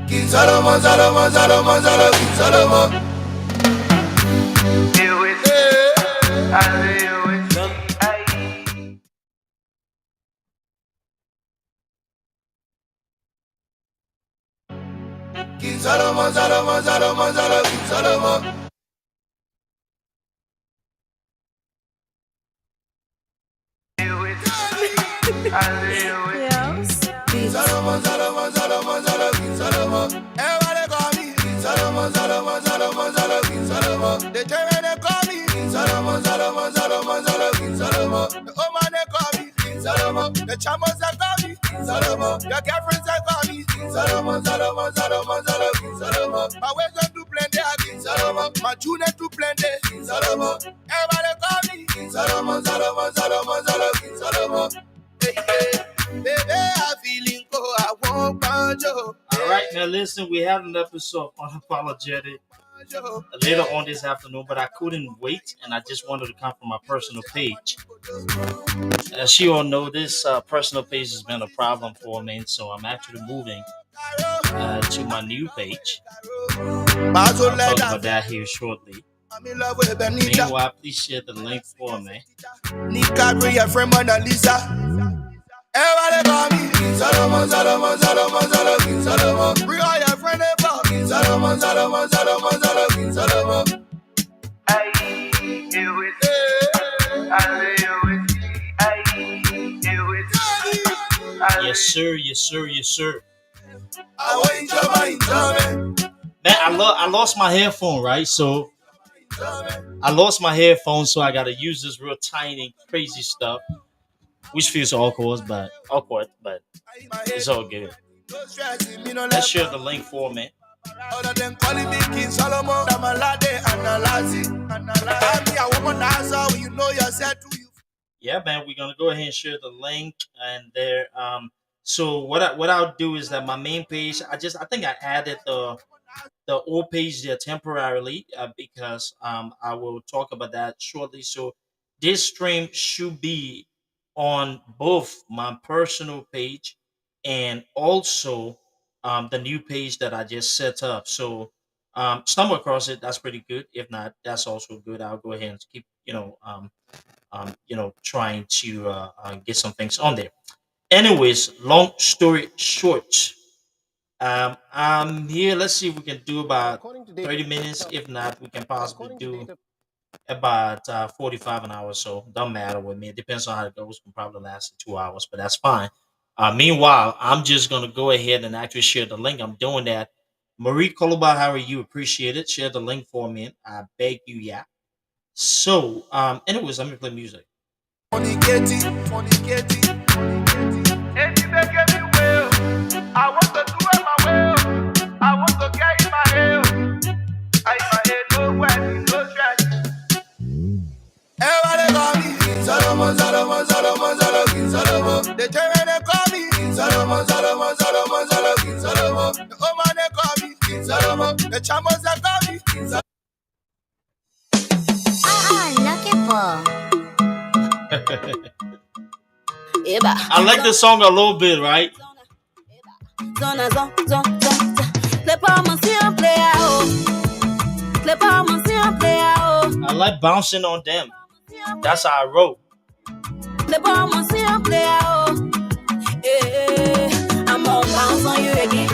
King Solomon, Solomon, Solomon, Solomon, King Solomon. King Solomon, Solomon, Solomon, Solomon, King Solomon. Solomon, Solomon, Solomon, Solomon, King Solomon. Everybody call me King Solomon, Solomon, Solomon, Solomon, King Solomon. The children they call me King Solomon, Solomon, Solomon, Solomon, King Solomon. The old man they call me King Solomon. The chambers they call me King Solomon. Your girlfriends they call me King Solomon, Solomon, Solomon, Solomon, King Solomon. My ways don't do plenty, King Solomon. My junior do plenty, King Solomon. Everybody call me King Solomon, Solomon, Solomon, Solomon, King Solomon. Hey, hey. Baby, I feeling go, I won't punch you. All right, now listen, we had an episode of Unapologetic later on this afternoon, but I couldn't wait, and I just wanted to come from my personal page. As you all know, this personal page has been a problem for me, so I'm actually moving to my new page. I'll talk about that here shortly. Meanwhile, please share the link for me. Nika, bring your friend Mona Lisa. Everybody call me King Solomon, Solomon, Solomon, Solomon, King Solomon. Bring all your friends about King Solomon, Solomon, Solomon, Solomon, King Solomon. Yes, sir. Yes, sir. Yes, sir. Man, I lost my headphone, right? So I lost my headphone, so I got to use this real tiny, crazy stuff, which feels awkward, but it's all good. Let's share the link for me. Other than calling me King Solomon, I'm a lad and a lassie. I'm a woman answer you know yourself to you. Yeah, man, we're gonna go ahead and share the link and there. So what I'll do is that my main page, I think I added the old page there temporarily because I will talk about that shortly. So this stream should be on both my personal page and also the new page that I just set up. So stumble across it, that's pretty good. If not, that's also good. I'll go ahead and keep trying to get some things on there. Anyways, long story short, I'm here. Let's see if we can do about 30 minutes. If not, we can possibly do about 45 an hour. So don't matter with me. It depends on how it goes. Can probably last 2 hours, but that's fine. Meanwhile, I'm just gonna go ahead and actually share the link. I'm doing that. Marie Koloba, how are you? Appreciate it. Share the link for me. I beg you, yeah. So, anyways, let me play music. Fornicating. I want to do it my way. I want to get in my head. I in my head, no way, no stress. Everybody call me King Solomon, Solomon, Solomon, Solomon, King Solomon. The children they call me King Solomon, Solomon, Solomon, Solomon, King Solomon. The old man they call me King Solomon. The chambers they call me King Solomon. I like this song a little bit, right? I like bouncing on them. That's how I wrote. I'm on bounce on you again.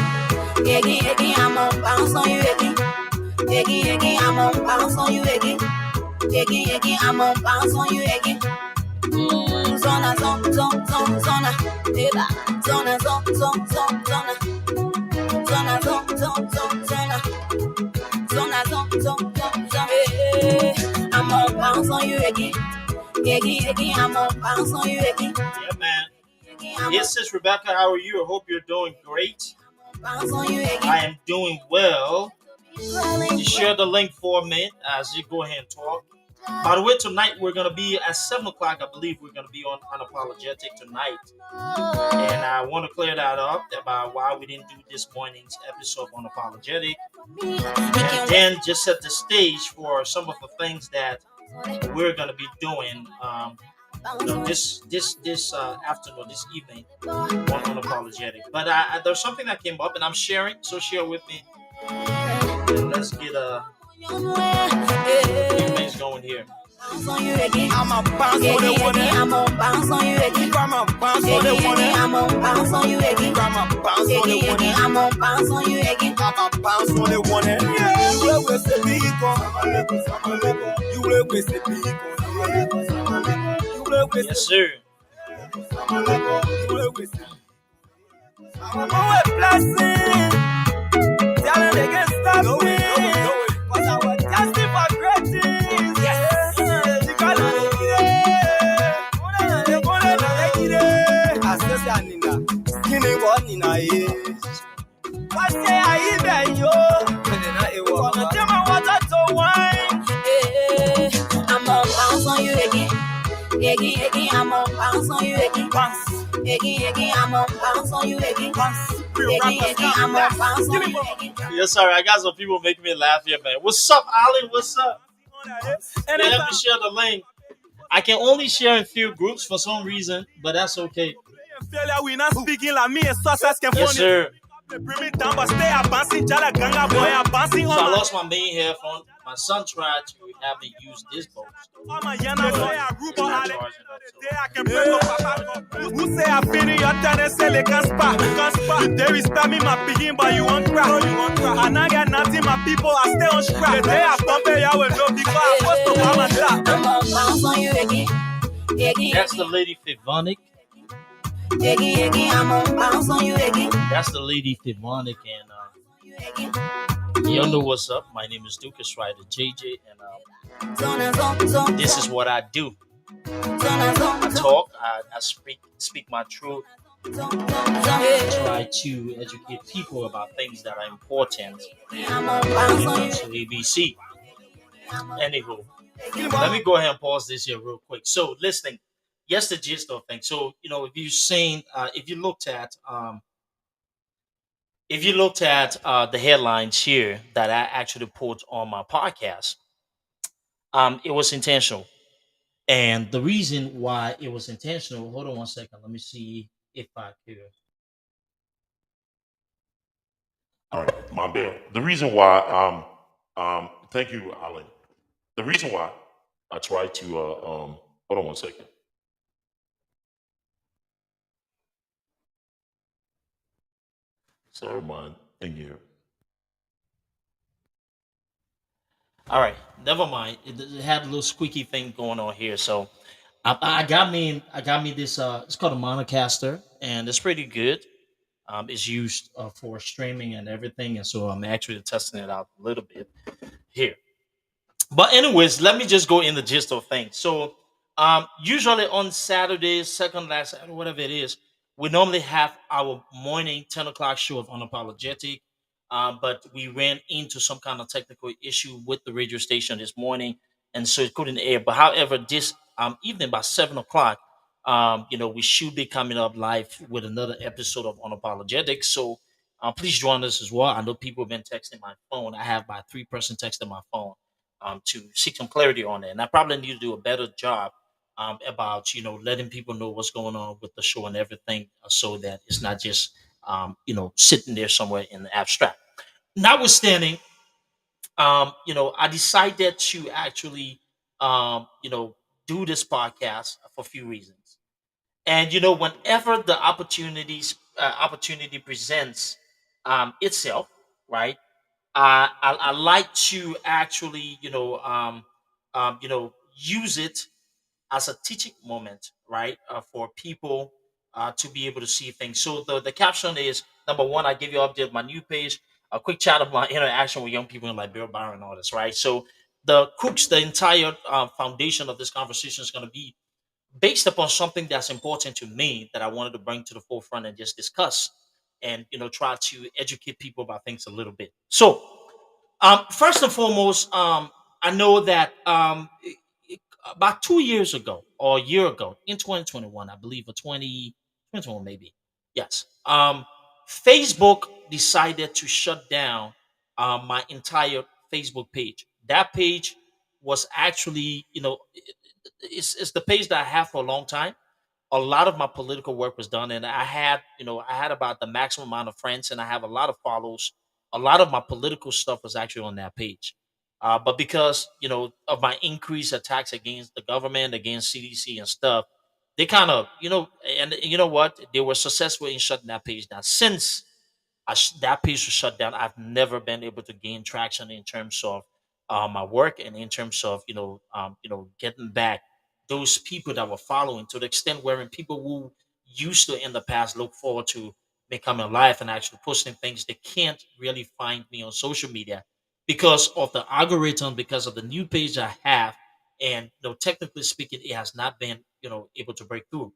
I'm on bounce on you again. I'm on bounce on you again. I'm on bounce on you again. Zona, zona, eba. Zona, zona. Zona, zona. I'm on bounce on you again. I'm on bounce on you again. Yeah, man. Yes, sis Rebecca, how are you? I hope you're doing great. I am doing well. You share the link for me as you go ahead and talk. By the way, tonight we're going to be at 7 o'clock. I believe we're going to be on Unapologetic tonight. And I want to clear that up about why we didn't do this morning's episode on Unapologetic. And then just set the stage for some of the things that we're going to be doing this afternoon, this evening on unapologetic. But there's something that came up, and I'm sharing. So share with me. And let's get a few things going here. I'm a bounce for the one. I'm on bounce on you again. I'm a bounce for the one. I'm on bounce on you again. I'm a bounce for the one. I'm on bounce on you again. I'm a bounce for the one. You will with the beacon. You will with the beacon. You will with Yes, sir. You will with the I'm a blessing. Tell them they can stop me. Cause I was testing for great things. Yes. You got it. I said, Nina. Skinny one, Nina. What say I even yo? Gonna tell my water to wine. I'm on bounce on you again. Again, I'm on bounce on you again. Again, I'm on bounce on you again. Again, I'm on bounce on you again. Yes, sorry, I got some people making me laugh here, man. What's up, Ali? What's up? Yeah, let me share the link. I can only share in few groups for some reason, but that's okay. We not speaking like me and success can Yes, sir. bring me down, but stay advancing. Jala ganga boy, advancing So I on lost my main headphone. My son tried to have me use this box. my yana boy, I rubo ale. I can break up papa. Who say I finish your turn and say they can't spa? You there is me my picking, but you won't cry. And I got nothing, my people are stay on scrap. The day I pump it, I will know before I post to mama top. I'm on bounce on you again. That's the lady Fivonic. Again, I'm on bounce on you again. That's the lady Fivonic, and y'all know what's up. My name is Lucas Ryder JJ, and this is what I do. I talk, I speak my truth. Try to educate people about things that are important when it comes to ABC. Anywho, let me go ahead and pause this here real quick. So, listening, yes, the gist of things. So, if you're saying, if you looked at the headlines here that I actually put on my podcast, it was intentional. And the reason why it was intentional, hold on one second. Let me see if I could. All right, my bad. The reason why, thank you, Alan. The reason why I try to, hold on one second. Sorry, my thing here. All right, never mind. It had a little squeaky thing going on here. So I got me this. It's called a Monocaster, and it's pretty good. It's used for streaming and everything, and so I'm actually testing it out a little bit here. But anyways, let me just go in the gist of things. So usually on Saturdays, second last Saturday, whatever it is, we normally have our morning 10 o'clock show of Unapologetic. But we ran into some kind of technical issue with the radio station this morning, and so it couldn't air. But however, this evening by 7 o'clock, we should be coming up live with another episode of Unapologetic. So please join us as well. I know people have been texting my phone. I have my 3-person texting my phone to seek some clarity on it, and I probably need to do a better job about letting people know what's going on with the show and everything, so that it's not just sitting there somewhere in the abstract. Notwithstanding, I decided to actually, do this podcast for a few reasons. And whenever the opportunity presents itself, right? I like to actually, use it as a teaching moment, right, for people to be able to see things. So the caption is number one, I give you an update of my new page, a quick chat of my interaction with young people in Liberia, Byron, and all this, right? So the entire foundation of this conversation is going to be based upon something that's important to me that I wanted to bring to the forefront and just discuss and try to educate people about things a little bit. So first and foremost, I know that about 2 years ago or a year ago in 2021, I believe, or 2021 maybe. Yes. Facebook decided to shut down my entire Facebook page. That page was actually, it's the page that I have for a long time. A lot of my political work was done, and I had about the maximum amount of friends, and I have a lot of follows. A lot of my political stuff was actually on that page. But because of my increased attacks against the government, against CDC and stuff, they kind of and you know what, they were successful in shutting that page down. Since that page was shut down, I've never been able to gain traction in terms of my work, and in terms of getting back those people that were following, to the extent wherein people who used to in the past look forward to me coming live and actually posting things, they can't really find me on social media because of the algorithm, because of the new page I have. And technically speaking, it has not been able to break through.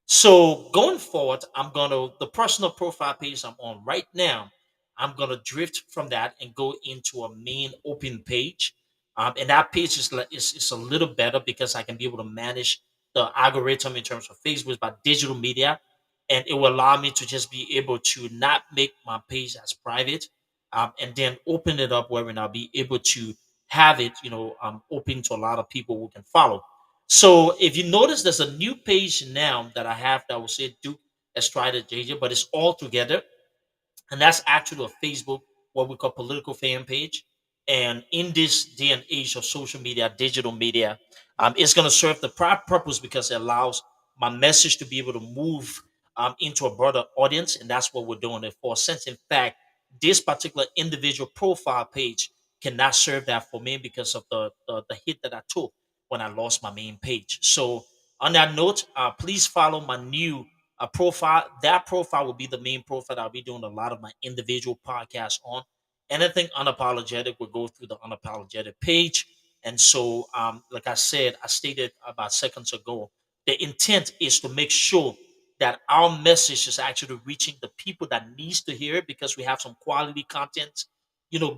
So going forward, the personal profile page I'm on right now, I'm gonna drift from that and go into a main open page. And that page is a little better because I can be able to manage the algorithm in terms of Facebook by digital media, and it will allow me to just be able to not make my page as private, and then open it up where I'll be able to have it, open to a lot of people who can follow. So if you notice, there's a new page now that I have that will say Duke Estrada JJ, but it's all together, and that's actually a Facebook, what we call political fan page. And in this day and age of social media, digital media, it's going to serve the purpose because it allows my message to be able to move into a broader audience, and that's what we're doing it for. Since in fact, this particular individual profile page cannot serve that for me because of the hit that I took when I lost my main page. So on that note, please follow my new profile. That profile will be the main profile that I'll be doing a lot of my individual podcasts on. Anything unapologetic will go through the unapologetic page. And so, like I said, I stated about seconds ago, the intent is to make sure that our message is actually reaching the people that needs to hear it, because we have some quality content,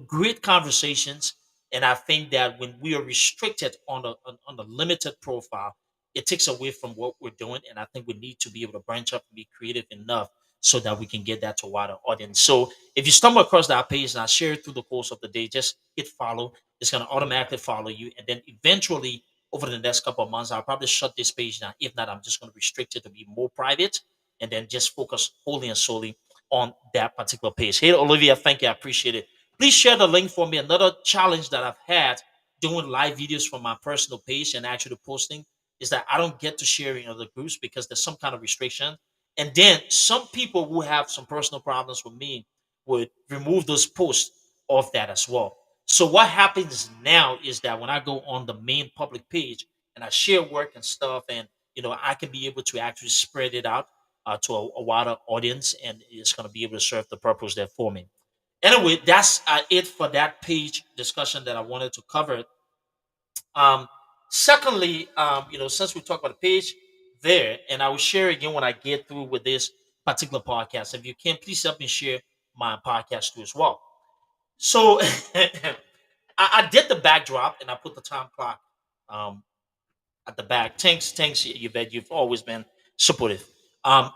great conversations. And I think that when we are restricted on the limited profile, it takes away from what we're doing. And I think we need to be able to branch up and be creative enough so that we can get that to a wider audience. So if you stumble across that page and I share it through the course of the day, just hit follow. It's going to automatically follow you. And then eventually, over the next couple of months, I'll probably shut this page down. If not, I'm just going to restrict it to be more private and then just focus wholly and solely on that particular page. Hey, Olivia, thank you. I appreciate it. Please share the link for me. Another challenge that I've had doing live videos from my personal page and actually posting is that I don't get to share in other groups because there's some kind of restriction. And then some people who have some personal problems with me would remove those posts off that as well. So what happens now is that when I go on the main public page and I share work and stuff, and I can be able to actually spread it out to a wider audience, and it's going to be able to serve the purpose there for me. Anyway, that's it for that page discussion that I wanted to cover. um, Secondly, since we talked about the page there, and I will share again when I get through with this particular podcast. If you can, please help me share my podcast too as well. So I did the backdrop and I put the time clock um, at the back. Thanks, Yvette. You've always been supportive. Um,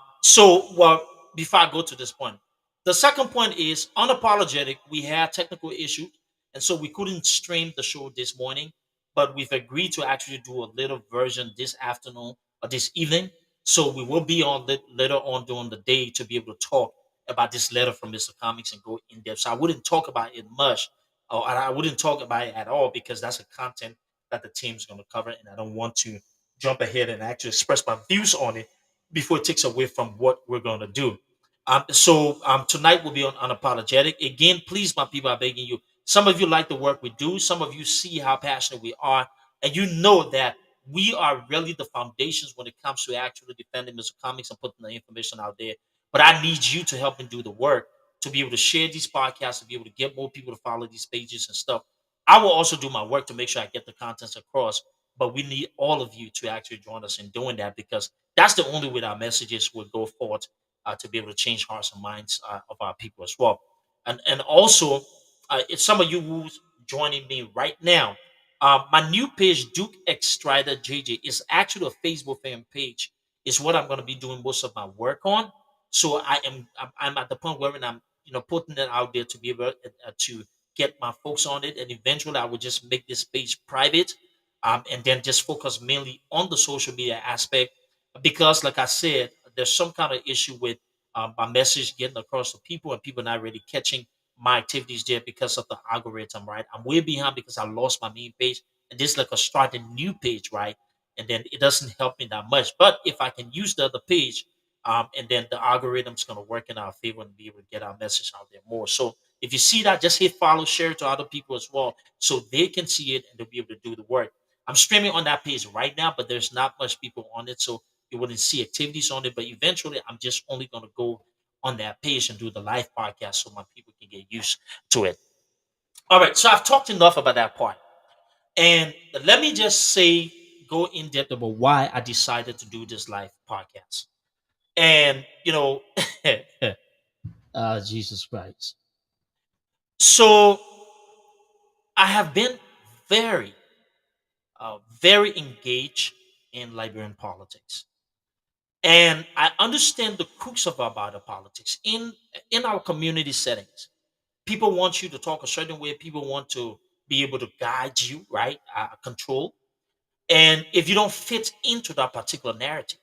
well, before I go to this point, the second point is unapologetic. We had technical issues, and so we couldn't stream the show this morning, but we've agreed to actually do a little version this afternoon or this evening. So we will be on later on during the day to be able to talk about this letter from Mr. Comics and go in depth. So I wouldn't talk about it much, or I wouldn't talk about it at all because that's a content that the team's going to cover, and I don't want to jump ahead and actually express my views on it before it takes away from what we're going to do. Tonight will be on unapologetic. Again, please, my people, I'm begging you. Some of you like the work we do. Some of you see how passionate we are, and you know that we are really the foundations when it comes to actually defending Mr. Comics and putting the information out there. But I need you to help me do the work to be able to share these podcasts, to be able to get more people to follow these pages and stuff. I will also do my work to make sure I get the contents across, but we need all of you to actually join us in doing that because that's the only way our messages will go forward to be able to change hearts and minds of our people as well. And also, if some of you who's joining me right now, my new page, Duke X Strider JJ, is actually a Facebook fan page. Is what I'm going to be doing most of my work on. So I'm at the point where I'm putting it out there to be able to get my folks on it, and eventually I will just make this page private and then just focus mainly on the social media aspect because, like I said, there's some kind of issue with my message getting across to people and people not really catching my activities there because of the algorithm, right? I'm way behind because I lost my main page and this like a start a new page, right? And then it doesn't help me that much. But if I can use the other page, and then the algorithm's gonna work in our favor and be able to get our message out there more. So if you see that, just hit follow, share it to other people as well, so they can see it and they'll be able to do the work. I'm streaming on that page right now, but there's not much people on it, so you wouldn't see activities on it. But eventually, I'm just only gonna go on that page and do the live podcast so my people can get used to it. All right, so I've talked enough about that part. And let me just say, go in depth about why I decided to do this live podcast. And, Jesus Christ. So I have been very, very engaged in Liberian politics. And I understand the crux of about the politics in our community settings. People want you to talk a certain way. People want to be able to guide you, right? Control. And if you don't fit into that particular narrative,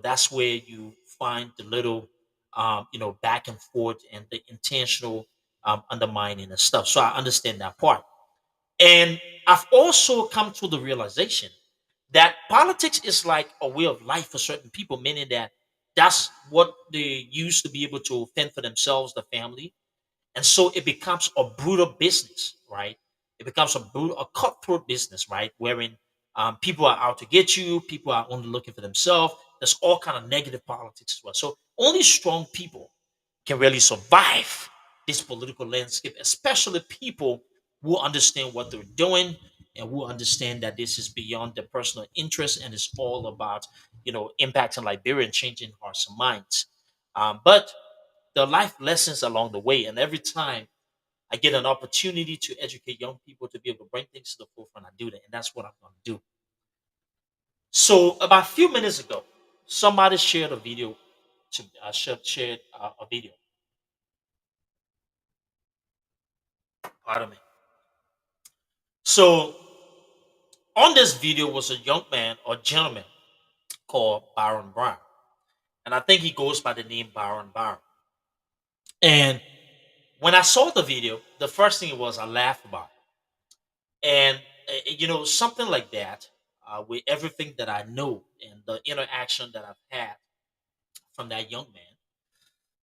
that's where you find the little, back and forth and the intentional undermining and stuff. So I understand that part. And I've also come to the realization that politics is like a way of life for certain people, meaning that that's what they use to be able to fend for themselves, the family, and so it becomes a brutal business, right? It becomes a cutthroat business, right? Wherein people are out to get you, people are only looking for themselves. There's all kind of negative politics as well. So only strong people can really survive this political landscape, especially people who understand what they're doing and who understand that this is beyond their personal interest and it's all about, impacting Liberia and changing hearts and minds. But the life lessons along the way. And every time I get an opportunity to educate young people to be able to bring things to the forefront, I do that. And that's what I'm going to do. So about a few minutes ago, somebody shared a video to shared a video. Pardon me. So on this video was a young man or gentleman called Byron Brown. And I think he goes by the name Byron Byron. And when I saw the video, the first thing was I laughed about it. And something like that, with everything that I know and the interaction that I've had from that young man,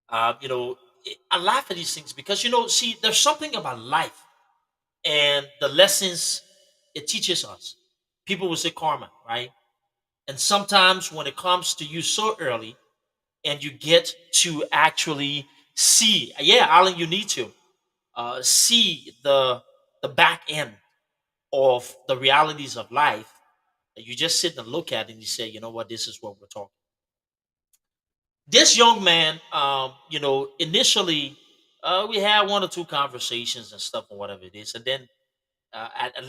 I laugh at these things because see, there's something about life and the lessons it teaches us. People will say karma, right? And sometimes when it comes to you so early, and you get to actually see, yeah, Alan, you need to see the back end of the realities of life. You just sit and look at it and you say, you know what, this is what we're talking. This young man, initially we had one or two conversations and stuff and whatever it is, and then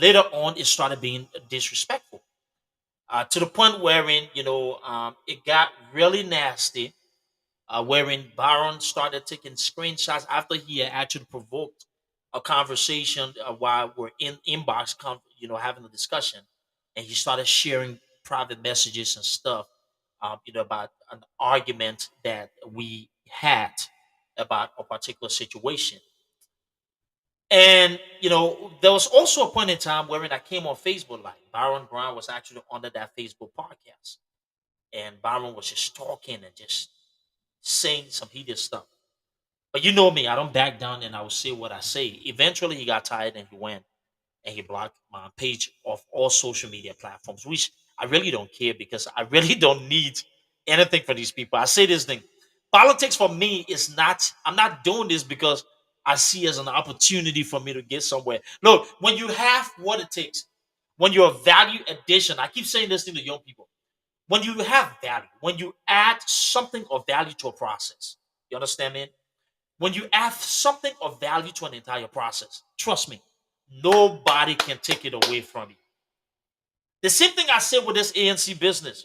later on it started being disrespectful to the point wherein it got really nasty, wherein Byron started taking screenshots after he had actually provoked a conversation while we're in inbox, having a discussion, and he started sharing private messages and stuff, about an argument that we had about a particular situation. And there was also a point in time wherein I came on Facebook Live. Byron Brown was actually under that Facebook podcast, and Byron was just talking and just saying some heated stuff. But you know me, I don't back down and I will say what I say. Eventually, he got tired and he went and he blocked my page off all social media platforms, which I really don't care because I really don't need anything for these people. I say this thing: politics for me is not. I'm not doing this because I see as an opportunity for me to get somewhere. Look, when you have what it takes, when you're a value addition, I keep saying this thing to young people. When you have value, when you add something of value to a process, you understand me? When you add something of value to an entire process, trust me, nobody can take it away from you. The same thing I said with this ANC business.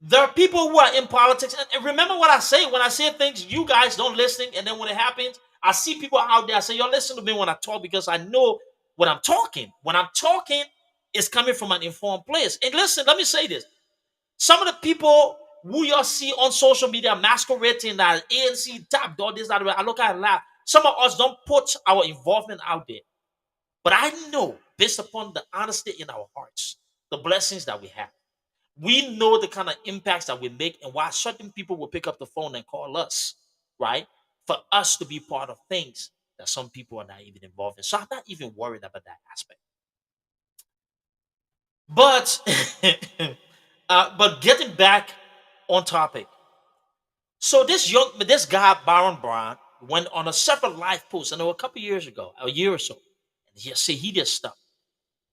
There are people who are in politics, and remember what I say when I say things, you guys don't listen, and then when it happens, I see people out there. I say, y'all listen to me when I talk because I know when I'm talking. When I'm talking, is coming from an informed place. And listen, let me say this. Some of the people who y'all see on social media masquerading that ANC top dog, this, that, I look at and laugh. Some of us don't put our involvement out there. But I know, based upon the honesty in our hearts, the blessings that we have, we know the kind of impacts that we make and why certain people will pick up the phone and call us, right? For us to be part of things that some people are not even involved in. So I'm not even worried about that aspect. But but getting back on topic. So this guy, Byron Brown, went on a separate live post, and it was a couple years ago, a year or so. And he just stopped.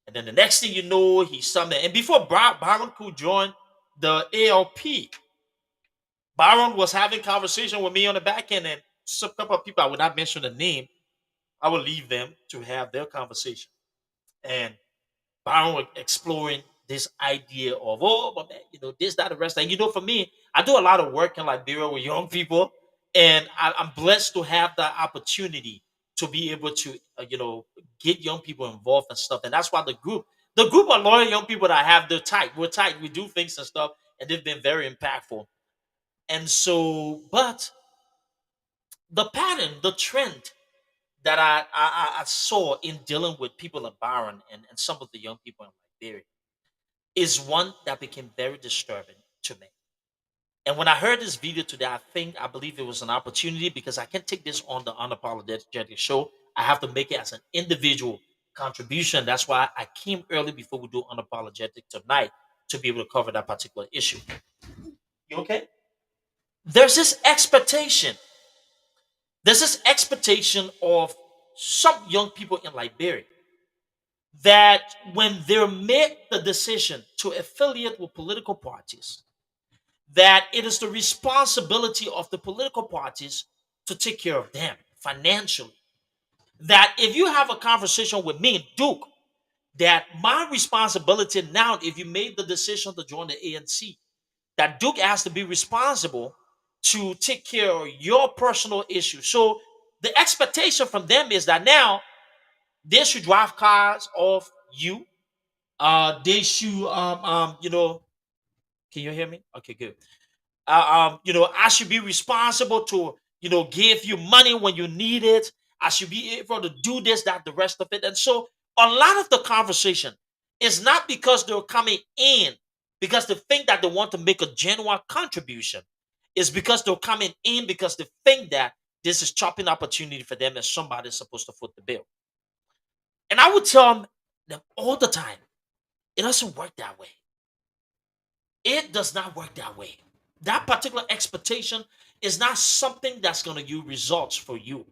And then the next thing you know, he summoned. And before Byron could join the ALP, Byron was having conversation with me on the back end, and some couple of people, I would not mention the name, I will leave them to have their conversation. And Byron was exploring this idea of, oh, but man, this, that, the rest. And for me, I do a lot of work in Liberia with young people, and I'm blessed to have the opportunity to be able to, get young people involved and stuff. And that's why the group of loyal young people that I have, they're tight. We're tight. We do things and stuff, and they've been very impactful. And so, but the pattern, the trend that I saw in dealing with people like Byron and some of the young people in Liberia is one that became very disturbing to me. And when I heard this video today, I believe it was an opportunity because I can't take this on the Unapologetic show. I have to make it as an individual contribution. That's why I came early before we do Unapologetic tonight to be able to cover that particular issue. You okay? There's this expectation. There's this expectation of some young people in Liberia that when they make the decision to affiliate with political parties, that it is the responsibility of the political parties to take care of them financially. That if you have a conversation with me, Duke, that my responsibility now, if you made the decision to join the ANC, that Duke has to be responsible to take care of your personal issues. So the expectation from them is that now they should drive cars off you. They should, can you hear me? Okay, good. I should be responsible to, give you money when you need it. I should be able to do this, that, the rest of it. And so a lot of the conversation is not because they're coming in because they think that they want to make a genuine contribution. It's because they're coming in because they think that this is chopping opportunity for them and somebody's supposed to foot the bill. And I would tell them all the time, it doesn't work that way. It does not work that way. That particular expectation is not something that's going to yield results for you.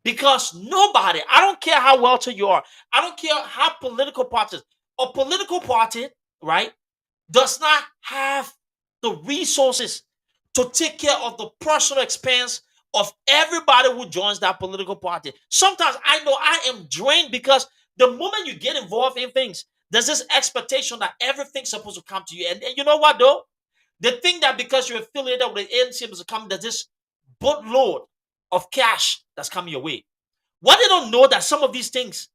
Because nobody, I don't care how wealthy you are, I don't care how political parties, a political party, right, does not have the resources to take care of the personal expense of everybody who joins that political party. Sometimes I know I am drained because the moment you get involved in things, there's this expectation that everything's supposed to come to you. And you know what, though? They think that because you're affiliated with the ANC, is coming, there's this boatload of cash that's coming your way. What they don't know that some of these things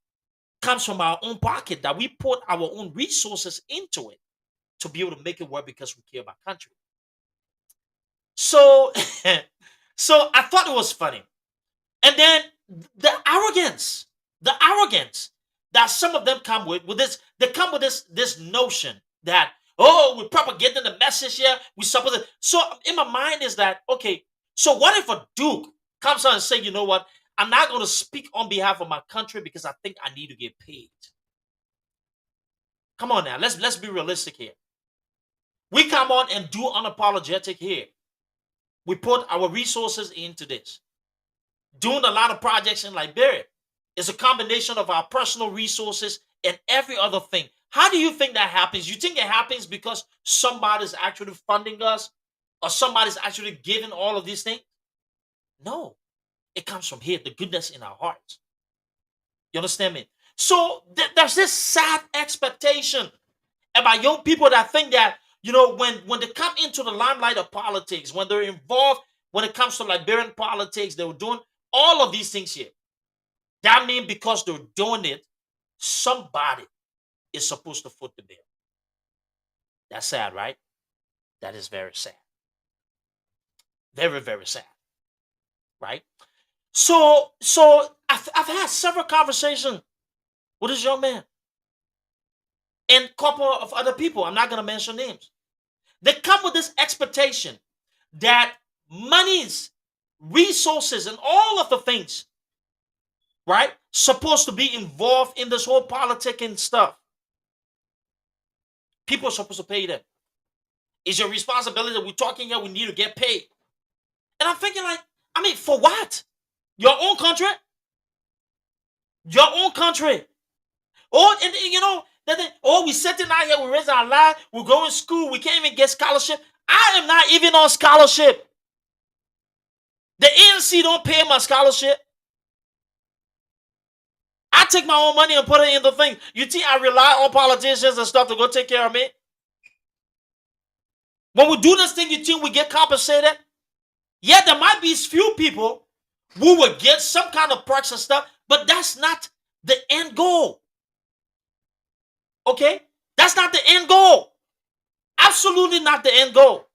comes from our own pocket, that we put our own resources into it to be able to make it work because we care about country. So, so I thought it was funny. And then the arrogance that some of them come with this, they come with this notion that, oh, we're propagating the message here. We suppose it. So in my mind is that, okay, so what if a Duke comes out and say, you know what, I'm not going to speak on behalf of my country because I think I need to get paid. Come on now, let's be realistic here. We come on and do Unapologetic here. We put our resources into this. Doing a lot of projects in Liberia is a combination of our personal resources and every other thing. How do you think that happens? You think it happens because somebody's actually funding us or somebody's actually giving all of these things? No, it comes from here, the goodness in our hearts. You understand me? So there's this sad expectation about young people that think that, when they come into the limelight of politics, when they're involved, when it comes to Liberian politics, they were doing all of these things here. That means because they're doing it, somebody is supposed to foot the bill. That's sad, right? That is very sad. Very, very sad, right? So I've had several conversations with this young man and a couple of other people. I'm not going to mention names. They come with this expectation that monies, resources, and all of the things, right, supposed to be involved in this whole politicking stuff. People are supposed to pay them. It's your responsibility that we're talking here. We need to get paid. And I'm thinking, like, I mean, for what? Your own country? Your own country. Oh, and you know, we're sitting out here, we raise our life, we're going to school, we can't even get scholarship. I am not even on scholarship. The ANC don't pay my scholarship. I take my own money and put it in the thing. You think I rely on politicians and stuff to go take care of me? When we do this thing, you think we get compensated? Yeah, there might be few people who will get some kind of perks and stuff, but that's not the end goal. Okay? That's not the end goal. Absolutely not the end goal.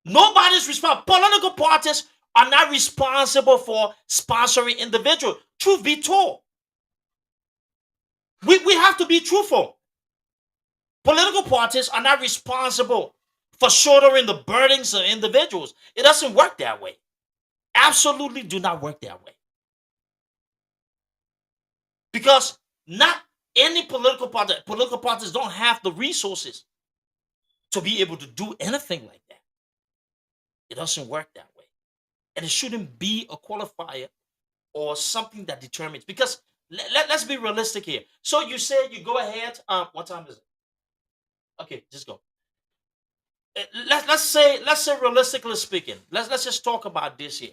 Nobody's responsible. Political parties are not responsible for sponsoring individuals. Truth be told. We have to be truthful. Political parties are not responsible for shouldering the burdens of individuals. It doesn't work that way. Absolutely do not work that way. Because not any political parties don't have the resources to be able to do anything like that. It doesn't work that way. And it shouldn't be a qualifier or something that determines. Because let's be realistic here. So you said you go ahead. What time is it? Okay, just go. Let's say realistically speaking, let's just talk about this here.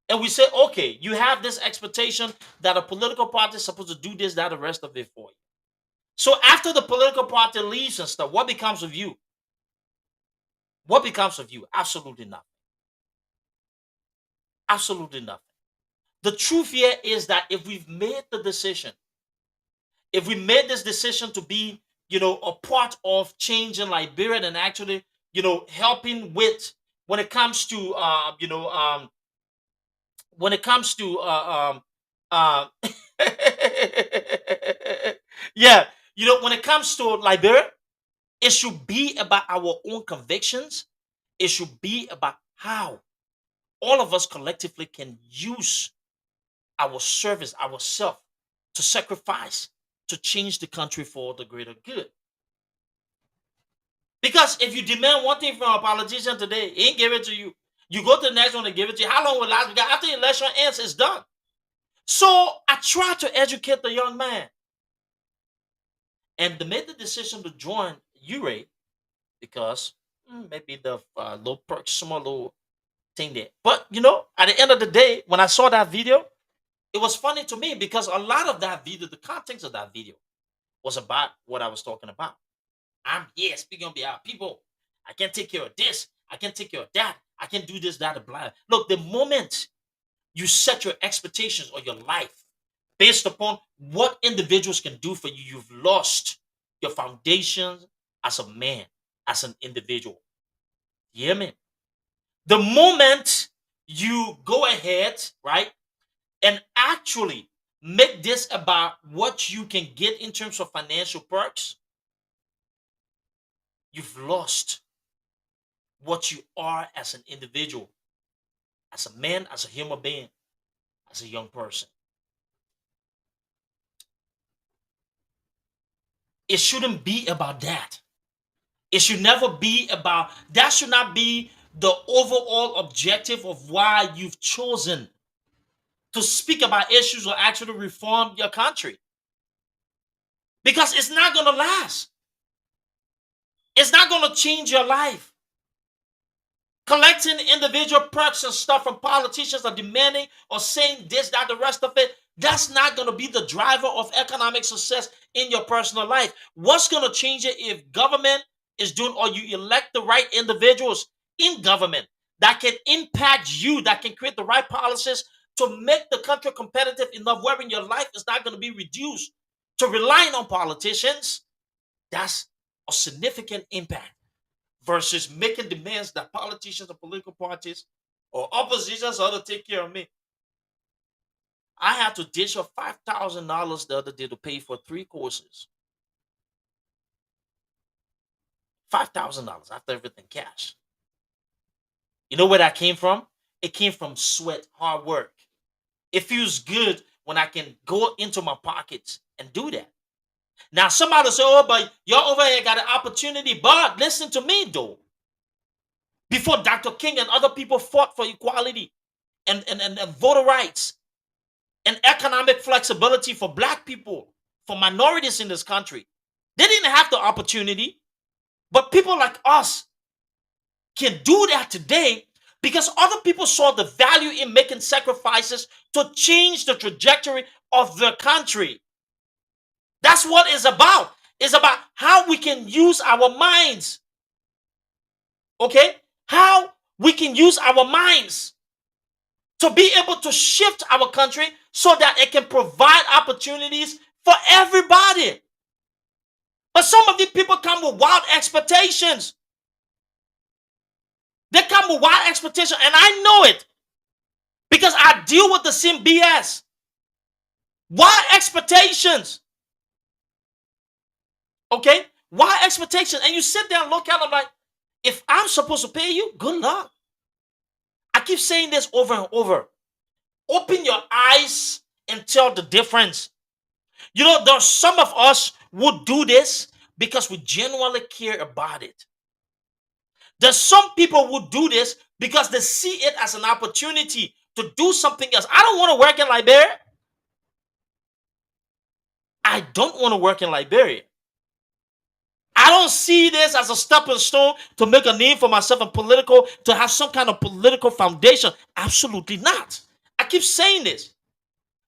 And we say, okay, you have this expectation that a political party is supposed to do this, that, the rest of it for you. So after the political party leaves and stuff, what becomes of you? What becomes of you? Absolutely nothing. Absolutely nothing. The truth here is that if we've made the decision, if we made this decision to be, a part of changing Liberia and actually, helping with when it comes to, when it comes to, yeah, when it comes to Liberia, it should be about our own convictions. It should be about how all of us collectively can use our service, ourselves, to sacrifice, to change the country for the greater good. Because if you demand one thing from a politician today, he ain't give it to you. You go to the next one and give it to you. How long will it last? Because after the election ends, it's done. So I try to educate the young man. And they made the decision to join URA because maybe the little perks, small little thing there. But, at the end of the day, when I saw that video, it was funny to me because a lot of that video, the context of that video was about what I was talking about. I'm here speaking on behalf of people. I can take care of this. I can take care of that. I can do this, that, and blah. Look, the moment you set your expectations or your life based upon what individuals can do for you, you've lost your foundation as a man, as an individual. You hear me? The moment you go ahead, right, and actually make this about what you can get in terms of financial perks, you've lost what you are as an individual, as a man, as a human being, as a young person. It shouldn't be about that. It should never be about that. Should not be the overall objective of why you've chosen to speak about issues or actually reform your country. Because it's not going to last. It's not going to change your life. Collecting individual perks and stuff from politicians are demanding or saying this, that, the rest of it, that's not going to be the driver of economic success in your personal life. What's going to change it if government is doing, or you elect the right individuals in government that can impact you, that can create the right policies to make the country competitive enough wherein your life is not going to be reduced to relying on politicians, that's a significant impact versus making demands that politicians or political parties or oppositions ought to take care of me. I had to dish up $5,000 the other day to pay for 3 courses. $5,000 after everything cash. You know where that came from? It came from sweat, hard work. It feels good when I can go into my pockets and do that. Now, somebody say, oh, but y'all over here got an opportunity. But listen to me, though. Before Dr. King and other people fought for equality and voter rights and economic flexibility for black people, for minorities in this country, they didn't have the opportunity. But people like us can do that today because other people saw the value in making sacrifices to change the trajectory of the country. That's what it's about. It's about how we can use our minds. Okay? How we can use our minds to be able to shift our country so that it can provide opportunities for everybody. But some of these people come with wild expectations. They come with wild expectations, and I know it because I deal with the same BS. Wild expectations. Okay? Wild expectations. And you sit there and look at them like, if I'm supposed to pay you, good luck. I keep saying this over and over. Open your eyes and tell the difference. You know, there's some of us who do this because we genuinely care about it. There's some people who do this because they see it as an opportunity to do something else. I don't want to work in Liberia. I don't want to work in Liberia. I don't see this as a stepping stone to make a name for myself in political, to have some kind of political foundation. Absolutely not. I keep saying this.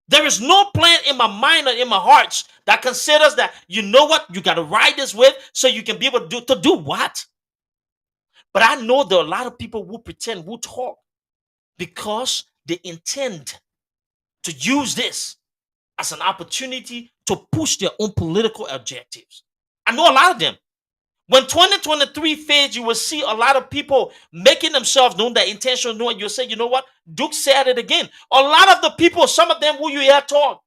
There is no plan in my mind or in my heart that considers that, you know what, you got to ride this with so you can be able to do what? But I know there are a lot of people who pretend, who talk, because they intend to use this as an opportunity to push their own political objectives. I know a lot of them. When 2023 fades, you will see a lot of people making themselves known, their intention known. You'll say, you know what? Duke said it again. A lot of the people, some of them who you hear talk,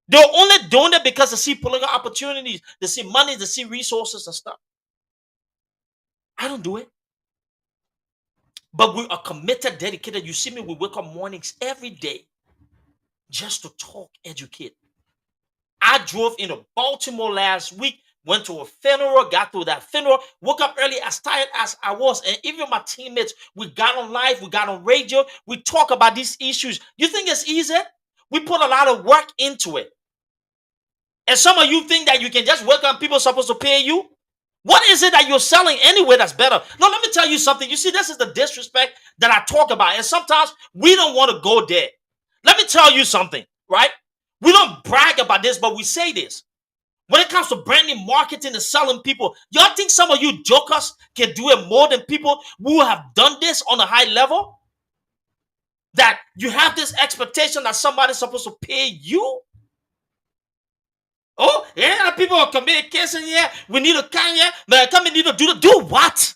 they're only doing it because they see political opportunities, they see money, they see resources and stuff. I don't do it. But we are committed, dedicated. You see me, we wake up mornings every day just to talk, educate. I drove into Baltimore last week, went to a funeral, got through that funeral, woke up early, as tired as I was. And even my teammates, we got on live, we got on radio, we talk about these issues. You think it's easy? We put a lot of work into it. And some of you think that you can just wake up, people are supposed to pay you. What is it that you're selling anyway that's better? No, let me tell you something. You see, this is the disrespect that I talk about. And sometimes we don't want to go there. Let me tell you something, right? We don't brag about this, but we say this. When it comes to branding, marketing, and selling people, y'all think some of you jokers can do it more than people who have done this on a high level? That you have this expectation that somebody's supposed to pay you? Oh, yeah, people are committing cases here. We need to come here. But come and need to do what?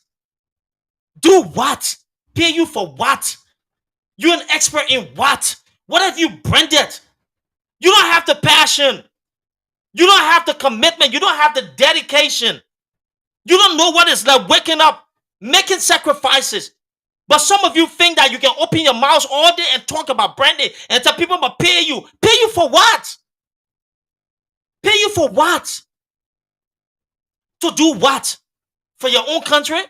Do what? Pay you for what? You're an expert in what? What have you branded? You don't have the passion. You don't have the commitment. You don't have the dedication. You don't know what it's like waking up, making sacrifices. But some of you think that you can open your mouths all day and talk about branding and tell people to pay you. Pay you for what? Pay you for what? To do what? For your own country?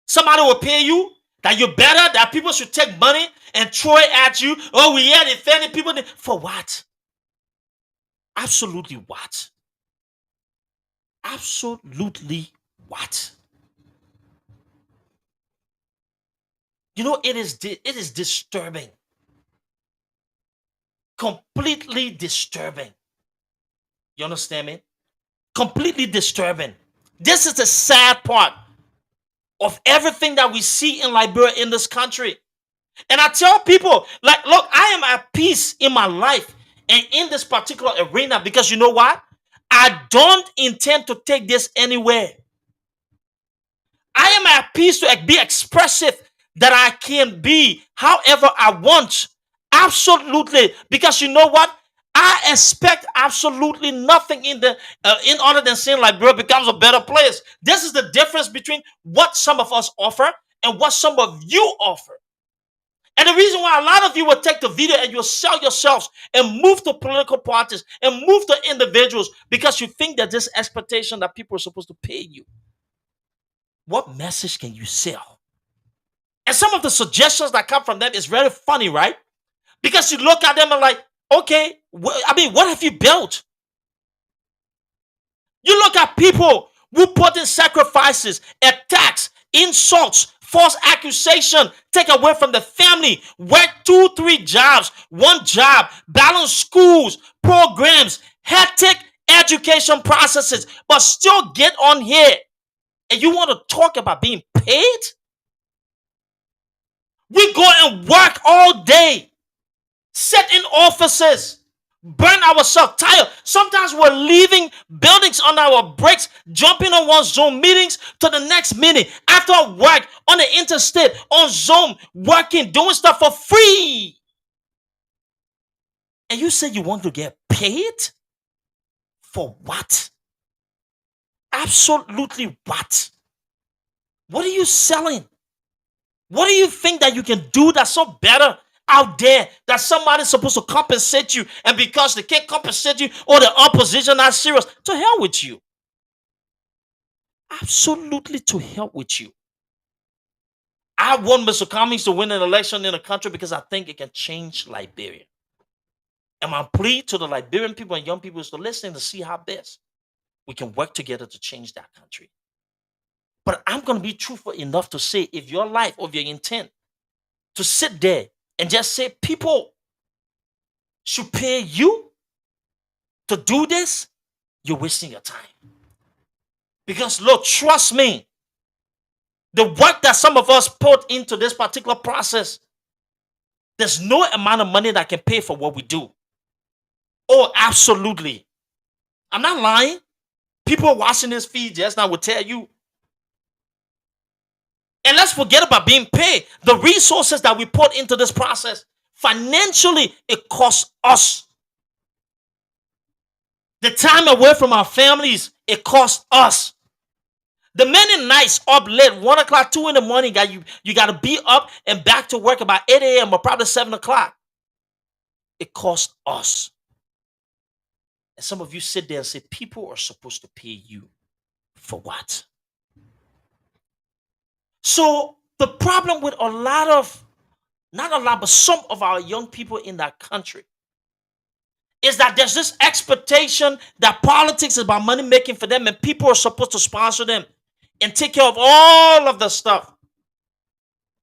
Somebody will pay you that you're better, that people should take money and throw it at you. Oh, we are defending people. For what? Absolutely what? Absolutely what? You know, it is disturbing. Completely disturbing. You understand me? Completely disturbing. This is the sad part of everything that we see in Liberia, in this country. And I tell people, like, look, I am at peace in my life and in this particular arena because you know what? I don't intend to take this anywhere. I am at peace to be expressive, that I can be however I want. Absolutely. Because you know what? I expect absolutely nothing in other than saying Liberia becomes a better place. This is the difference between what some of us offer and what some of you offer. And the reason why a lot of you will take the video and you'll sell yourselves and move to political parties and move to individuals because you think that this expectation that people are supposed to pay you. What message can you sell? And some of the suggestions that come from them is very funny, right? Because you look at them and like, okay, what have you built? You look at people who put in sacrifices, attacks, insults, false accusation, take away from the family, work 2-3 jobs, one job, balance schools, programs, hectic education processes, but still get on here. And you want to talk about being paid? We go and work all day, sit in offices, burn ourselves tired. Sometimes we're leaving buildings on our breaks, jumping on one Zoom meetings to the next meeting after work on the interstate, on Zoom, working, doing stuff for free. And you say you want to get paid? For what? Absolutely what? What are you selling? What do you think that you can do that's so better out there that somebody's supposed to compensate you, and because they can't compensate you or the opposition not serious, to hell with you. Absolutely to hell with you. I want Mr. Cummings to win an election in the country because I think it can change Liberia. And my plea to the Liberian people and young people is to listen to see how best we can work together to change that country. But I'm going to be truthful enough to say, if your life or your intent to sit there and just say people should pay you to do this, you're wasting your time. Because, Lord, trust me, the work that some of us put into this particular process, there's no amount of money that can pay for what we do. Oh, absolutely. I'm not lying. People watching this feed just now will tell you. And let's forget about being paid. The resources that we put into this process, financially, it costs us. The time away from our families, it costs us. The many nights up late, 1 o'clock, 2 in the morning, you got to be up and back to work about 8 a.m. or probably 7 o'clock. It costs us. And some of you sit there and say, people are supposed to pay you for what? So the problem with not a lot, but some of our young people in that country is that there's this expectation that politics is about money making for them and people are supposed to sponsor them and take care of all of the stuff.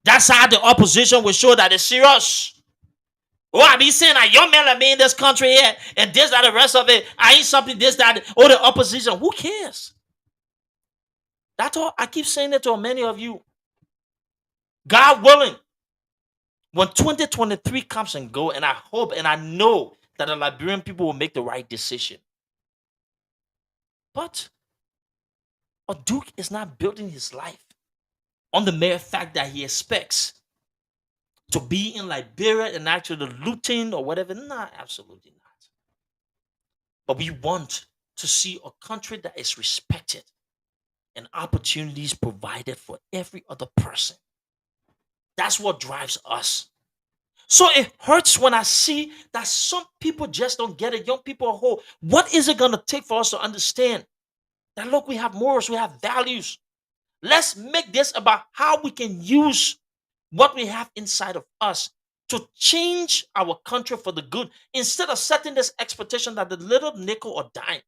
That's how the opposition will show that it's serious. Oh, I be saying that young men like me in this country here and this, that, the rest of it. I ain't something, this, that, or the opposition. Who cares? That's all. I keep saying it to many of you. God willing, when 2023 comes and go, and I hope and I know that the Liberian people will make the right decision. But a duke is not building his life on the mere fact that he expects to be in Liberia and actually looting or whatever. Nah, absolutely not. But we want to see a country that is respected and opportunities provided for every other person. That's what drives us. So it hurts when I see that some people just don't get it. Young people are whole. What is it going to take for us to understand that, look, we have morals, we have values. Let's make this about how we can use what we have inside of us to change our country for the good, instead of setting this expectation that the little nickel or dime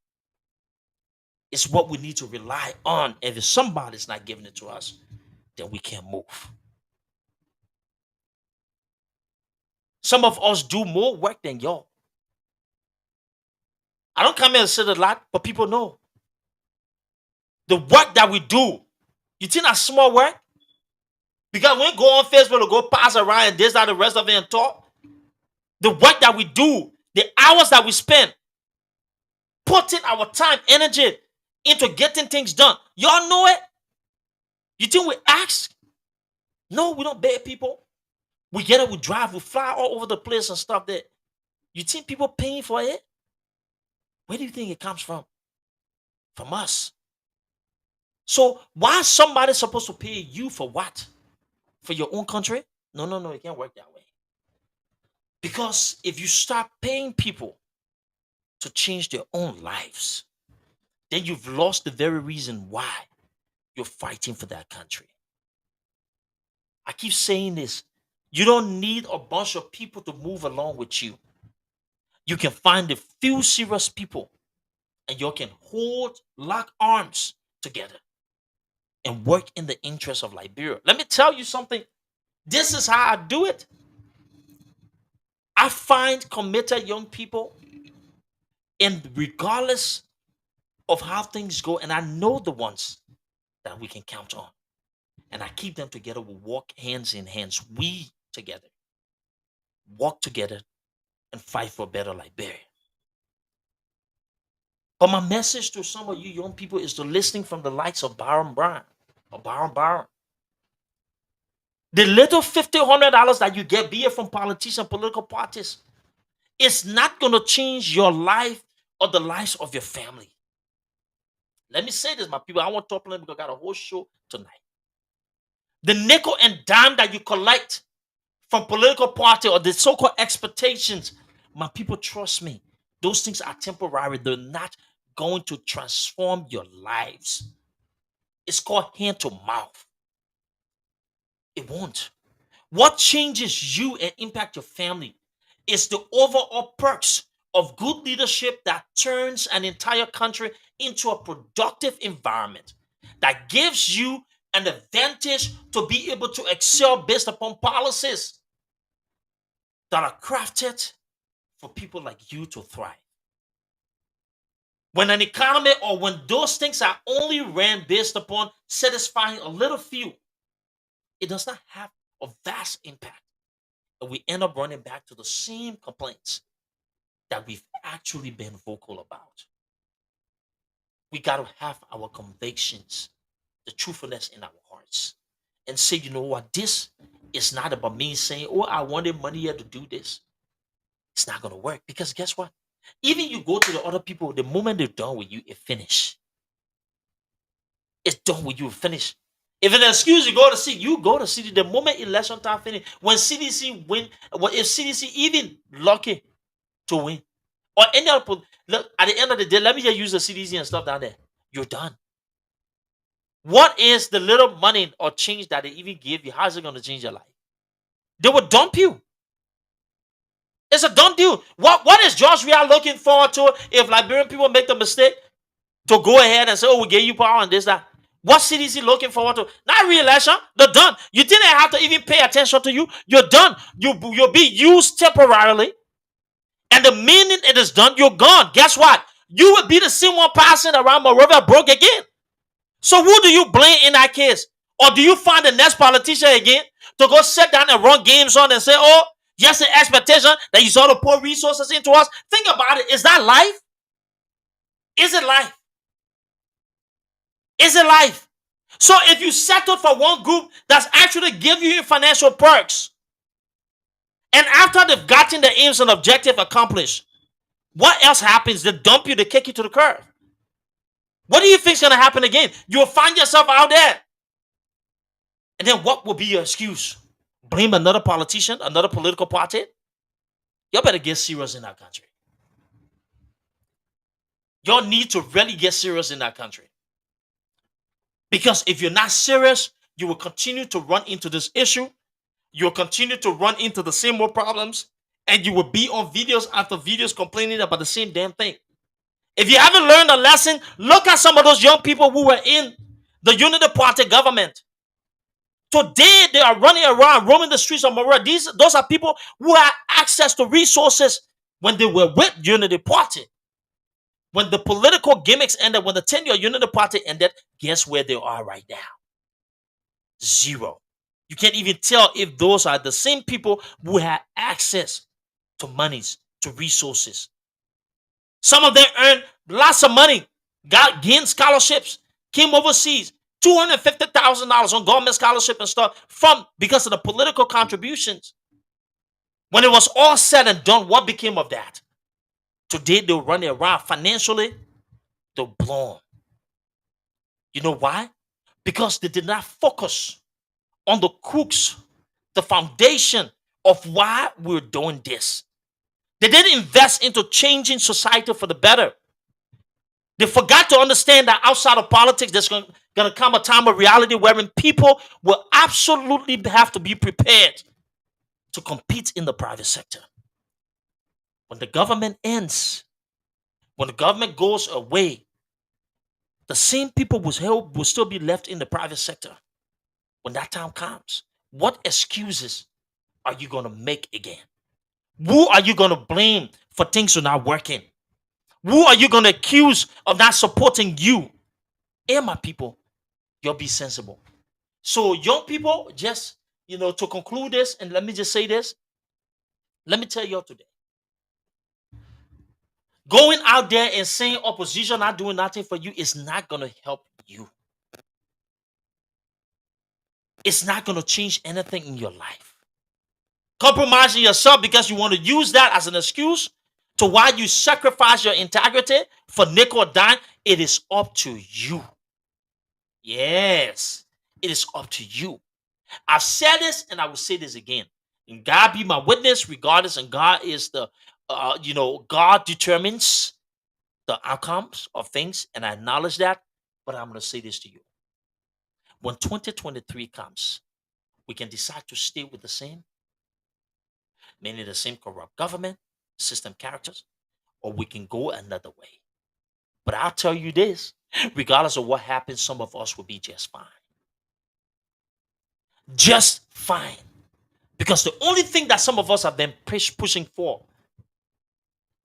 is what we need to rely on. And if somebody's not giving it to us, then we can't move. Some of us do more work than y'all. I don't come here and say a lot, but people know. The work that we do, you think that's small work? Because when we go on Facebook or go pass around and this, that, the rest of it and talk, the work that we do, the hours that we spend, putting our time, energy into getting things done. Y'all know it? You think we ask? No, we don't beg people. We get it, we drive, we fly all over the place and stuff there. You think people paying for it? Where do you think it comes from? From us. So why somebody supposed to pay you for what? For your own country? No, it can't work that way. Because if you start paying people to change their own lives, then you've lost the very reason why you're fighting for that country. I keep saying this. You don't need a bunch of people to move along with you. You can find a few serious people and you can lock arms together and work in the interest of Liberia. Let me tell you something. This is how I do it. I find committed young people, and regardless of how things go, and I know the ones that we can count on, and I keep them together. We walk hands in hands. We together walk together and fight for a better Liberia. But my message to some of you young people is to listening from the likes of Byron. The little $50, $100 that you get, be it from politicians, political parties, it's not going to change your life or the lives of your family. Let me say this, my people. I want to talk to them because I got a whole show tonight. The nickel and dime that you collect from political party or the so-called expectations, my people, trust me, those things are temporary. They're not going to transform your lives. It's called hand to mouth. It won't. What changes you and impact your family is the overall perks of good leadership that turns an entire country into a productive environment that gives you an advantage to be able to excel based upon policies that are crafted for people like you to thrive. When an economy or when those things are only ran based upon satisfying a little few, it does not have a vast impact. And we end up running back to the same complaints that we've actually been vocal about. We got to have our convictions, the truthfulness in our hearts, and say, you know what, this is not about me saying, oh, I wanted money here to do this. It's not going to work because guess what? Even you go to the other people, the moment they're done with you, it's finished. It's done with you, finished. If an excuse you go to see, you go to city the moment election time finish. When CDC win, well, if CDC even lucky to win, or any other, look, at the end of the day, let me just use the CDC and stuff down there. You're done. What is the little money or change that they even give you? How is it going to change your life? They will dump you. It's a done deal. What is George we are looking forward to if Liberian people make the mistake to go ahead and say, oh, we gave you power and this, that? What CDC looking forward to? Not re-election. They're done. You didn't have to even pay attention to you. You're done. You'll be used temporarily. And the minute it is done, you're gone. Guess what? You will be the same one passing around Monrovia broke again. So who do you blame in that case? Or do you find the next politician again to go sit down and run games on and say, oh, yes, the expectation that you saw to pour resources into us? Think about it. Is that life? Is it life? Is it life? So if you settled for one group that's actually give you financial perks, and after they've gotten the aims and objective accomplished, what else happens? They dump you, they kick you to the curb. What do you think is going to happen again? You'll find yourself out there. And then what will be your excuse? Blame another politician, another political party? You better get serious in that country. Y'all need to really get serious in that country. Because if you're not serious, you will continue to run into this issue. You'll continue to run into the same old problems. And you will be on videos after videos complaining about the same damn thing. If you haven't learned a lesson, look at some of those young people who were in the Unity Party government. Today, they are running around, roaming the streets of Monrovia. Those are people who had access to resources when they were with Unity Party. When the political gimmicks ended, when the tenure of Unity Party ended, guess where they are right now? Zero. You can't even tell if those are the same people who had access to monies, to resources. Some of them earned lots of money, got gained scholarships, came overseas, $250,000 on government scholarship and stuff from because of the political contributions. When it was all said and done, what became of that? Today they're running around financially, they're blown. You know why? Because they did not focus on the crux, the foundation of why we're doing this. They didn't invest into changing society for the better. They forgot to understand that outside of politics, there's going to come a time of reality wherein people will absolutely have to be prepared to compete in the private sector. When the government ends, when the government goes away, the same people will still be left in the private sector. When that time comes, what excuses are you going to make again? Who are you going to blame for things not working? Who are you going to accuse of not supporting you? Hey, my people, you'll be sensible. So, young people, just to conclude this, and let me just say this. Let me tell you all today. Going out there and saying opposition not doing nothing for you is not going to help you. It's not going to change anything in your life. Compromising yourself because you want to use that as an excuse to why you sacrifice your integrity for nickel or dime, it is up to you. Yes, it is up to you. I've said this and I will say this again. And God be my witness, regardless, and God is God determines the outcomes of things, and I acknowledge that. But I'm going to say this to you. When 2023 comes, we can decide to stay with the same, meaning the same corrupt government, system characters, or we can go another way. But I'll tell you this, regardless of what happens, some of us will be just fine. Just fine. Because the only thing that some of us have been pushing for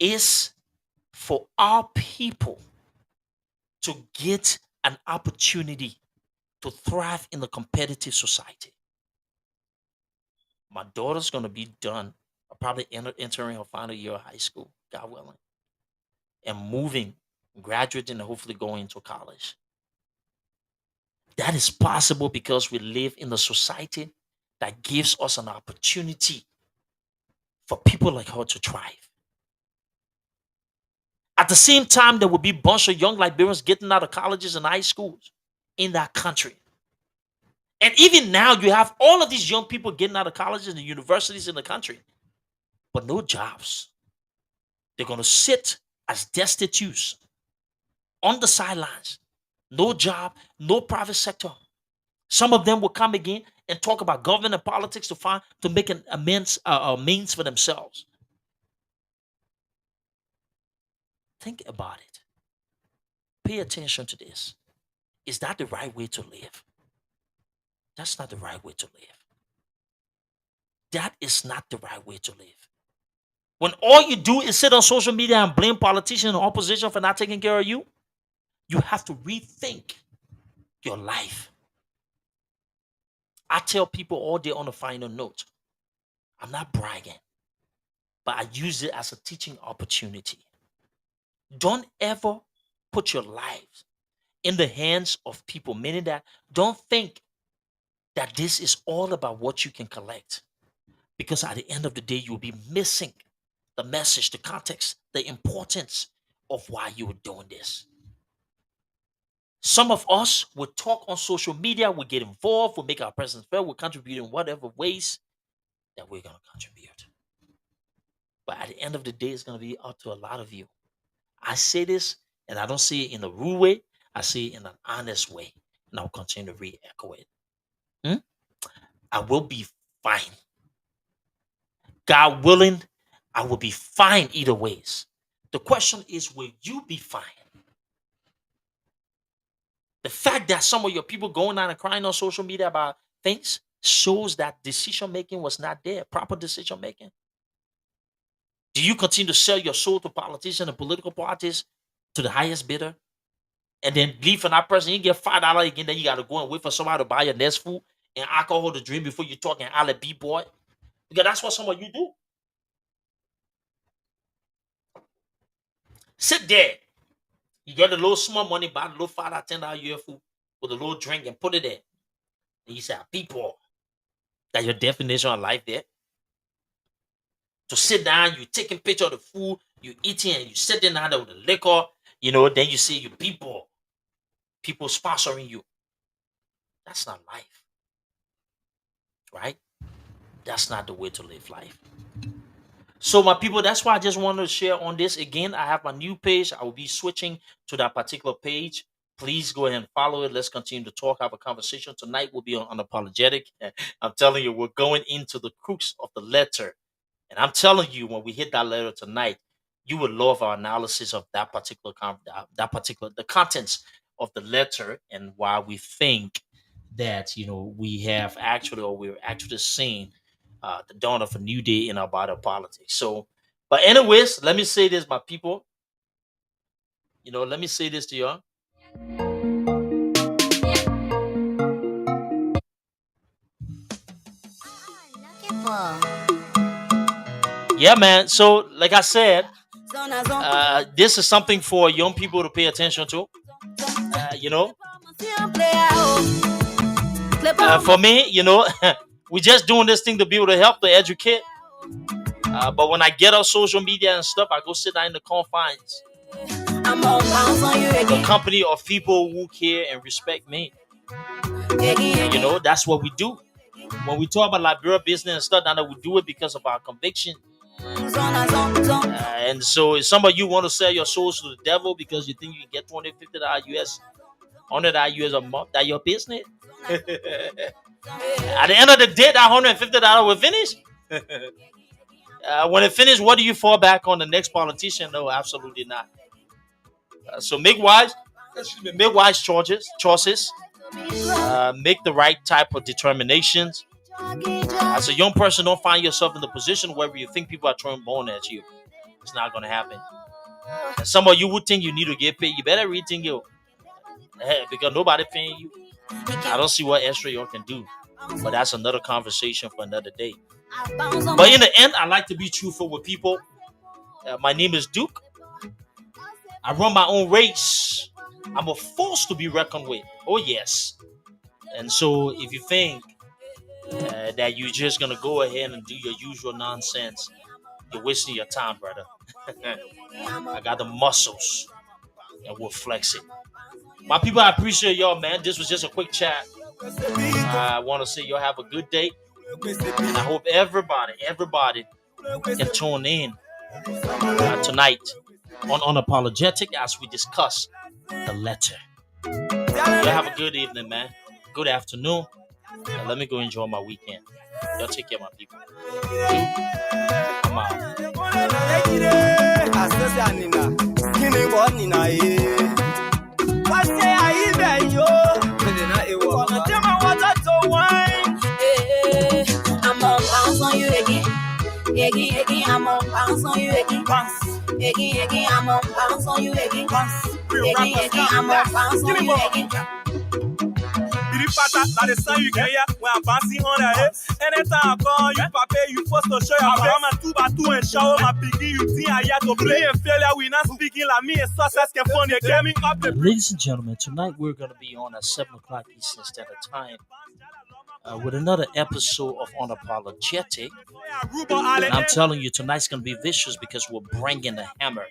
is for our people to get an opportunity to thrive in the competitive society. My daughter's going to be done, probably entering her final year of high school, God willing, and moving, graduating, and hopefully going to college. That is possible because we live in a society that gives us an opportunity for people like her to thrive. At the same time, there will be a bunch of young Liberians getting out of colleges and high schools in that country. And even now, you have all of these young people getting out of colleges and universities in the country, but no jobs. They're going to sit as destitutes on the sidelines. No job, no private sector. Some of them will come again and talk about government and politics to make an means for themselves. Think about it. Pay attention to this. Is that the right way to live? That's not the right way to live. That is not the right way to live. When all you do is sit on social media and blame politicians and opposition for not taking care of you, you have to rethink your life. I tell people all day on a final note, I'm not bragging, but I use it as a teaching opportunity. Don't ever put your lives in the hands of people, meaning that don't think that this is all about what you can collect. Because at the end of the day, you'll be missing the message, the context, the importance of why you were doing this. Some of us will talk on social media, we'll get involved, we'll make our presence felt, we'll contribute in whatever ways that we're going to contribute. But at the end of the day, it's going to be up to a lot of you. I say this, and I don't say it in a rude way, I say it in an honest way, and I'll continue to re-echo it. I will be fine. God willing, I will be fine either ways. The question is, will you be fine? The fact that some of your people going out and crying on social media about things shows that decision making was not there, proper decision making. Do you continue to sell your soul to politicians and political parties to the highest bidder? And then leave for that person, you get $5 again, then you got to go and wait for somebody to buy your next food and alcohol to drink before you talk and I'll be boy. Because that's what some of you do. Sit there. You get a little small money, buy a little $5, $10 year food with a little drink and put it there. And you say, people, that your definition of life there. To sit down, you taking picture of the food, you eating, and you sitting down there with the liquor, then you see you people sponsoring you. That's not life. Right? That's not the way to live life. So my people, that's why I just wanted to share on this. Again, I have my new page. I will be switching to that particular page. Please go ahead and follow it. Let's continue to talk, have a conversation. Tonight will be on Unapologetic. I'm telling you, we're going into the crux of the letter. And I'm telling you, when we hit that letter tonight, you will love our analysis of that particular the contents of the letter, and why we think that we have actually, or we're actually seeing the dawn of a new day in our body politics. So, but anyways, let me say this, my people. Let me say this to y'all. Yeah, man. So, like I said, this is something for young people to pay attention to. For me, we're just doing this thing to be able to help, to educate. But when I get on social media and stuff, I go sit down in the confines, the company of people who care and respect me. That's what we do. When we talk about Liberia business and stuff, now we do it because of our conviction. And so if some of you want to sell your souls to the devil because you think you can get $20, $50 US, $100 US a month, that your business. At the end of the day, that $150 will finish. When it finishes, what do you fall back on? The next politician? No, absolutely not. So make wise choices. Make the right type of determinations. As a young person, don't find yourself in the position where you think people are throwing bone at you. It's not going to happen. And some of you would think you need to get paid. You better rethink you, because nobody paying you. I don't see what extra you can do. But that's another conversation for another day. But in the end, I like to be truthful with people. My name is Duke. I run my own race. I'm a force to be reckoned with. Oh, yes. And so if you think that you're just going to go ahead and do your usual nonsense, you're wasting your time, brother. I got the muscles and we'll flex it. My people, I appreciate y'all, man. This was just a quick chat. I want to say y'all have a good day. And I hope everybody can tune in tonight on Unapologetic as we discuss the letter. Y'all have a good evening, man. Good afternoon. And let me go enjoy my weekend. Y'all take care, my people. I'm out. I'm on bounce on you again. Again, I'm on bounce on you again. Again, I'm on bounce on you again. Again, I'm on bounce on you again. Now the sun you get here when I'm bouncing on the head. Anytime I call you, papa, you forced to show your face. I'm a 2x2 and shower my piggy. You think I had to play and failure. We not speaking like me and success can fund the gaming up the. Ladies and gentlemen, tonight we're going to be on at 7 o'clock Eastern Standard Time with another episode of Unapologetic. And I'm telling you, tonight's going to be vicious because we're bringing the hammer.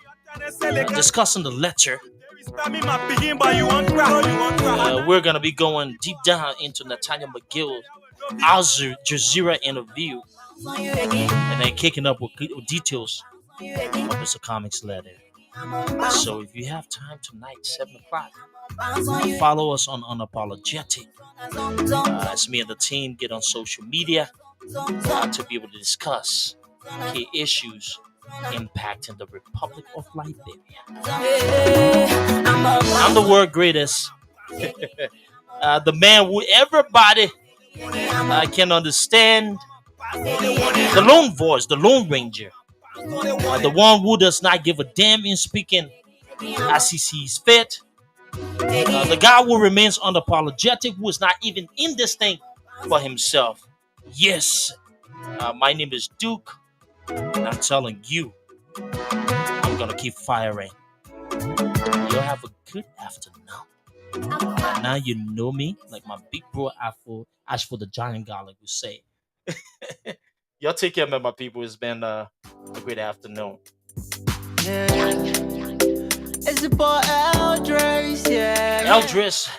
Discussing the letter. We're going to be going deep down into Nathaniel McGill's Al Jazeera interview and then kicking up with details of his comics letter. So if you have time tonight, 7 o'clock, follow us on Unapologetic. As me and the team get on social media to be able to discuss key issues impacting the Republic of Liberia. I'm the world greatest. The man who everybody can understand. The lone voice, the lone ranger. The one who does not give a damn in speaking as he sees fit. The guy who remains unapologetic, who is not even in this thing for himself. Yes, my name is Duke. And I'm telling you, I'm going to keep firing You have a good afternoon. And now you know me, like my big bro Ash for the giant guy, like we say. Y'all take care, man, my people. It's been a great afternoon. Yeah. It's the boy Eldris, yeah. Eldris.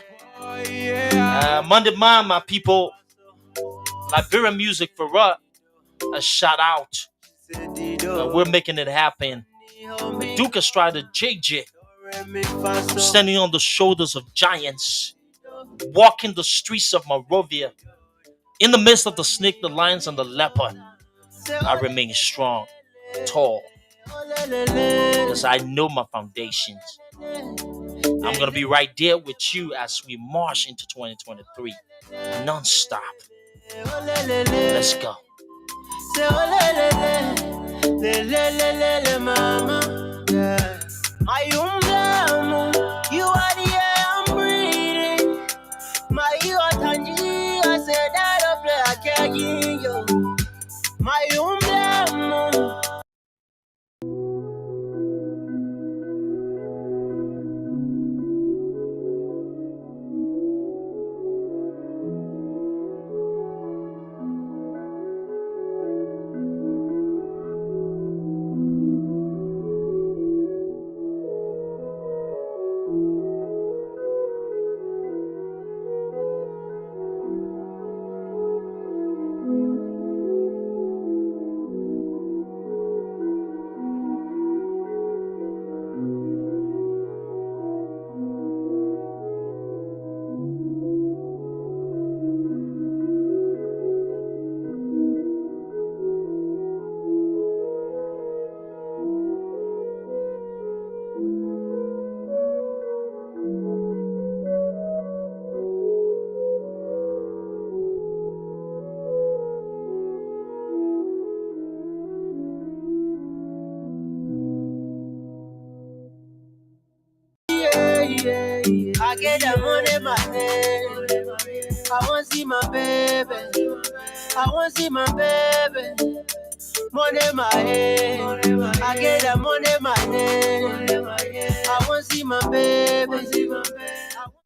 Monday Mind, my people. Liberian music for us. A shout out. We're making it happen. The Duke Estrada JJ. Standing on the shoulders of giants. Walking the streets of Monrovia. In the midst of the snake, the lions, and the leopard. I remain strong, tall. Because I know my foundations. I'm going to be right there with you as we march into 2023. Non-stop. Let's go. You are the air I'm breathing. My Tangi, I said that I play a keggy, yo. My I get the money, my head. I want to see my baby. I want to see my baby. Money, my head. I get the money, my head. I want to see my baby.